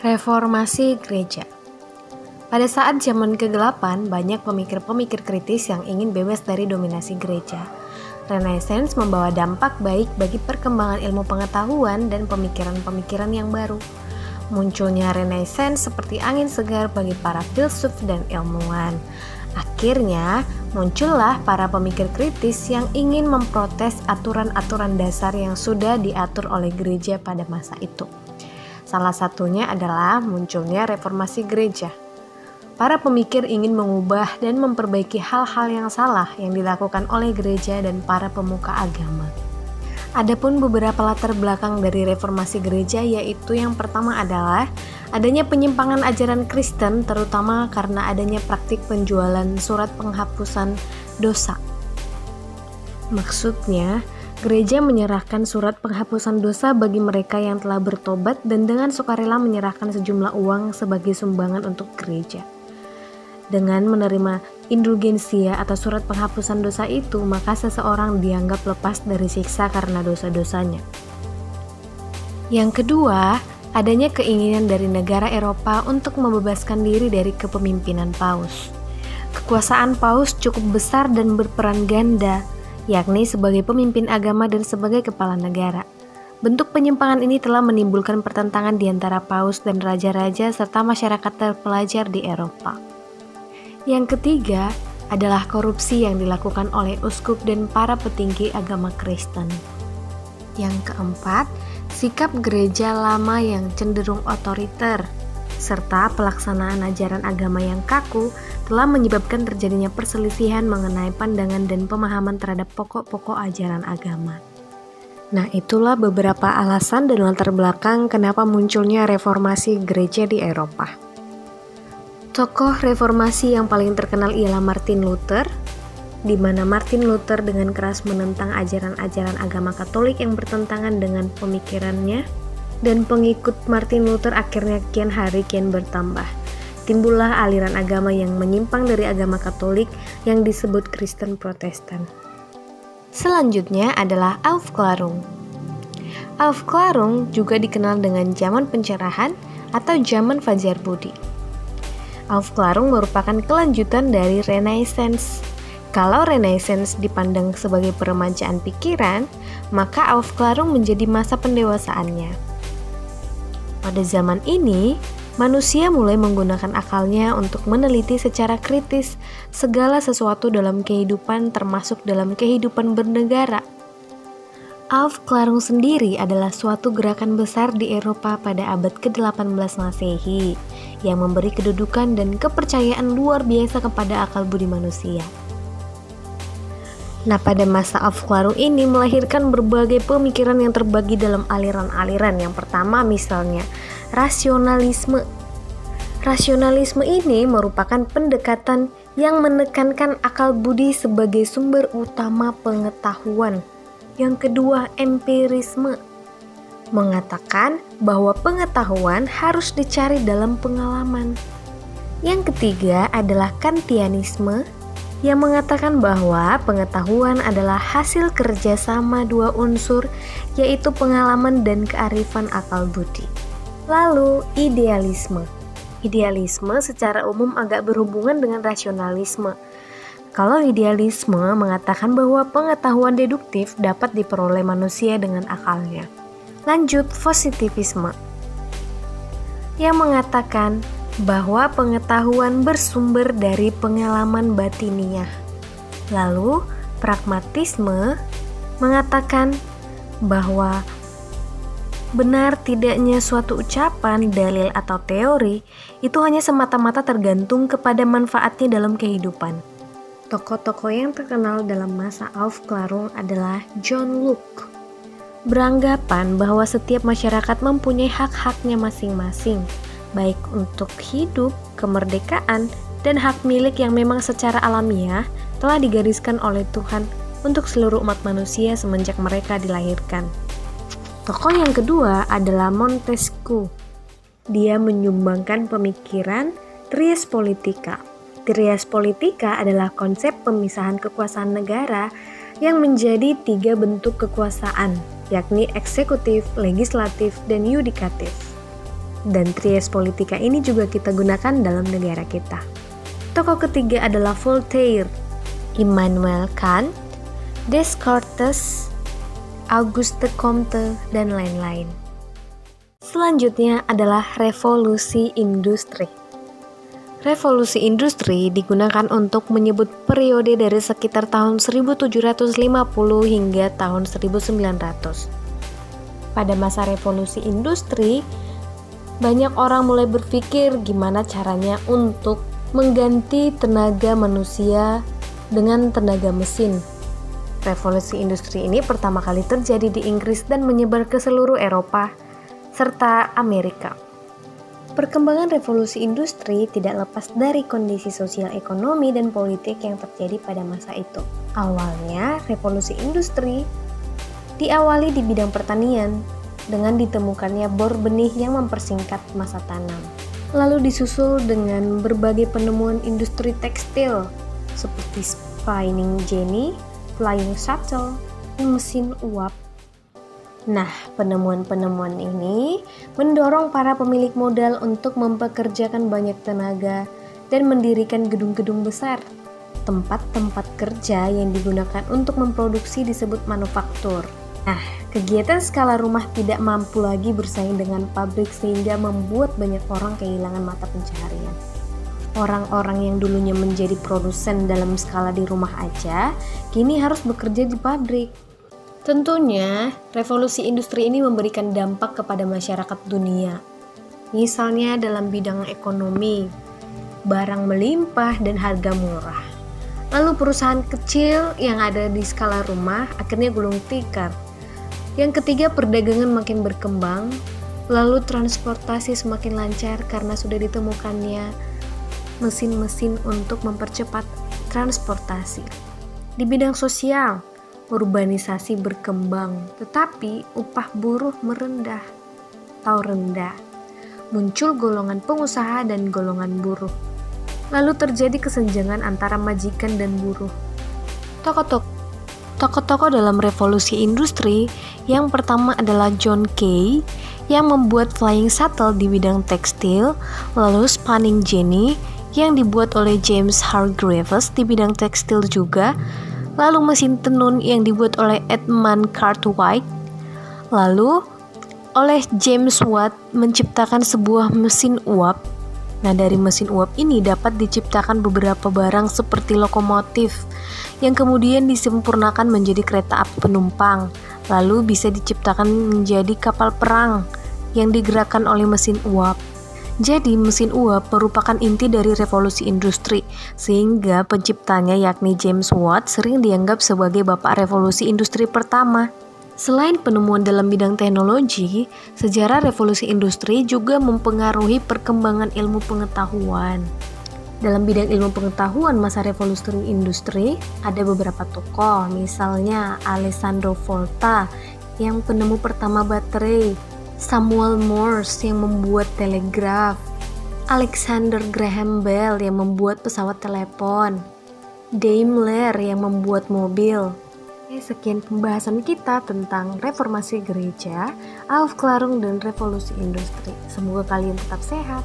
Reformasi Gereja. Pada saat zaman ke-8, banyak pemikir-pemikir kritis yang ingin bebas dari dominasi gereja. Renaissance membawa dampak baik bagi perkembangan ilmu pengetahuan dan pemikiran-pemikiran yang baru. Munculnya Renaissance seperti angin segar bagi para filsuf dan ilmuwan. Akhirnya, muncullah para pemikir kritis yang ingin memprotes aturan-aturan dasar yang sudah diatur oleh gereja pada masa itu. Salah satunya adalah munculnya reformasi gereja. Para pemikir ingin mengubah dan memperbaiki hal-hal yang salah yang dilakukan oleh gereja dan para pemuka agama. Adapun beberapa latar belakang dari reformasi gereja, yaitu yang pertama adalah adanya penyimpangan ajaran Kristen, terutama karena adanya praktik penjualan surat penghapusan dosa. Maksudnya, gereja menyerahkan surat penghapusan dosa bagi mereka yang telah bertobat dan dengan sukarela menyerahkan sejumlah uang sebagai sumbangan untuk gereja. Dengan menerima indulgensia atau surat penghapusan dosa itu, maka seseorang dianggap lepas dari siksa karena dosa-dosanya. Yang kedua, adanya keinginan dari negara Eropa untuk membebaskan diri dari kepemimpinan Paus. Kekuasaan Paus cukup besar dan berperan ganda, yakni sebagai pemimpin agama dan sebagai kepala negara. Bentuk penyimpangan ini telah menimbulkan pertentangan di antara Paus dan raja-raja serta masyarakat terpelajar di Eropa. Yang ketiga adalah korupsi yang dilakukan oleh uskup dan para petinggi agama Kristen. Yang keempat, sikap gereja lama yang cenderung otoriter, serta pelaksanaan ajaran agama yang kaku telah menyebabkan terjadinya perselisihan mengenai pandangan dan pemahaman terhadap pokok-pokok ajaran agama. Nah, itulah beberapa alasan dan latar belakang kenapa munculnya reformasi gereja di Eropa. Tokoh reformasi yang paling terkenal ialah Martin Luther, di mana Martin Luther dengan keras menentang ajaran-ajaran agama Katolik yang bertentangan dengan pemikirannya, dan pengikut Martin Luther akhirnya kian hari kian bertambah. Timbullah aliran agama yang menyimpang dari agama Katolik yang disebut Kristen Protestan. Selanjutnya adalah Aufklärung. Aufklärung juga dikenal dengan zaman pencerahan atau zaman Fajar Budi. Aufklärung merupakan kelanjutan dari Renaissance. Kalau Renaissance dipandang sebagai peremajaan pikiran, maka Aufklärung menjadi masa pendewasaannya. Pada zaman ini, manusia mulai menggunakan akalnya untuk meneliti secara kritis segala sesuatu dalam kehidupan, termasuk dalam kehidupan bernegara. Aufklärung sendiri adalah suatu gerakan besar di Eropa pada abad ke-18 Masehi yang memberi kedudukan dan kepercayaan luar biasa kepada akal budi manusia. Nah, pada masa Aufklärung ini melahirkan berbagai pemikiran yang terbagi dalam aliran-aliran. Yang pertama misalnya rasionalisme. Rasionalisme ini merupakan pendekatan yang menekankan akal budi sebagai sumber utama pengetahuan. Yang kedua, empirisme, mengatakan bahwa pengetahuan harus dicari dalam pengalaman. Yang ketiga adalah Kantianisme, yang mengatakan bahwa pengetahuan adalah hasil kerjasama dua unsur, yaitu pengalaman dan kearifan akal budi. Lalu, idealisme. Idealisme secara umum agak berhubungan dengan rasionalisme. Kalau idealisme mengatakan bahwa pengetahuan deduktif dapat diperoleh manusia dengan akalnya. Lanjut, positivisme, yang mengatakan bahwa pengetahuan bersumber dari pengalaman batiniah. Lalu, pragmatisme mengatakan bahwa benar tidaknya suatu ucapan, dalil, atau teori itu hanya semata-mata tergantung kepada manfaatnya dalam kehidupan. Tokoh-tokoh yang terkenal dalam masa Aufklärung adalah John Locke, beranggapan bahwa setiap masyarakat mempunyai hak-haknya masing-masing, baik untuk hidup, kemerdekaan, dan hak milik yang memang secara alamiah telah digariskan oleh Tuhan untuk seluruh umat manusia semenjak mereka dilahirkan. Tokoh yang kedua adalah Montesquieu. Dia menyumbangkan pemikiran Trias Politica. Trias Politica adalah konsep pemisahan kekuasaan negara yang menjadi 3 bentuk kekuasaan, yakni eksekutif, legislatif, dan yudikatif. Dan Trias Politica ini juga kita gunakan dalam negara kita. Tokoh ketiga adalah Voltaire, Immanuel Kant, Descartes, Auguste Comte, dan lain-lain. Selanjutnya adalah revolusi industri. Revolusi industri digunakan untuk menyebut periode dari sekitar tahun 1750 hingga tahun 1900. Pada masa revolusi industri, banyak orang mulai berpikir gimana caranya untuk mengganti tenaga manusia dengan tenaga mesin. Revolusi industri ini pertama kali terjadi di Inggris dan menyebar ke seluruh Eropa serta Amerika. Perkembangan revolusi industri tidak lepas dari kondisi sosial ekonomi dan politik yang terjadi pada masa itu. Awalnya, revolusi industri diawali di bidang pertanian dengan ditemukannya bor benih yang mempersingkat masa tanam. Lalu disusul dengan berbagai penemuan industri tekstil seperti spinning jenny, flying shuttle, dan mesin uap. Nah, penemuan-penemuan ini mendorong para pemilik modal untuk mempekerjakan banyak tenaga dan mendirikan gedung-gedung besar. Tempat-tempat kerja yang digunakan untuk memproduksi disebut manufaktur. Nah, kegiatan skala rumah tidak mampu lagi bersaing dengan pabrik sehingga membuat banyak orang kehilangan mata pencaharian. Orang-orang yang dulunya menjadi produsen dalam skala di rumah aja, kini harus bekerja di pabrik. Tentunya, revolusi industri ini memberikan dampak kepada masyarakat dunia. Misalnya dalam bidang ekonomi, barang melimpah dan harga murah. Lalu perusahaan kecil yang ada di skala rumah akhirnya gulung tikar. Yang ketiga, perdagangan makin berkembang. Lalu transportasi semakin lancar karena sudah ditemukannya mesin-mesin untuk mempercepat transportasi. Di bidang sosial, urbanisasi berkembang, tetapi upah buruh merendah atau rendah. Muncul golongan pengusaha dan golongan buruh. Lalu terjadi kesenjangan antara majikan dan buruh. Tokoh-tokoh dalam revolusi industri yang pertama adalah John Kay yang membuat flying shuttle di bidang tekstil, lalu spinning jenny yang dibuat oleh James Hargreaves di bidang tekstil juga, lalu mesin tenun yang dibuat oleh Edmund Cartwright, lalu oleh James Watt menciptakan sebuah mesin uap. Nah, dari mesin uap ini dapat diciptakan beberapa barang seperti lokomotif yang kemudian disempurnakan menjadi kereta api penumpang, lalu bisa diciptakan menjadi kapal perang yang digerakkan oleh mesin uap. Jadi mesin uap merupakan inti dari revolusi industri, sehingga penciptanya yakni James Watt sering dianggap sebagai bapak revolusi industri pertama. Selain penemuan dalam bidang teknologi, sejarah revolusi industri juga mempengaruhi perkembangan ilmu pengetahuan. Dalam bidang ilmu pengetahuan masa revolusi industri, ada beberapa tokoh, misalnya Alessandro Volta yang penemu pertama baterai, Samuel Morse yang membuat telegraf, Alexander Graham Bell yang membuat pesawat telepon, Daimler yang membuat mobil. Sekian pembahasan kita tentang reformasi gereja, Aufklärung dan revolusi industri. Semoga kalian tetap sehat.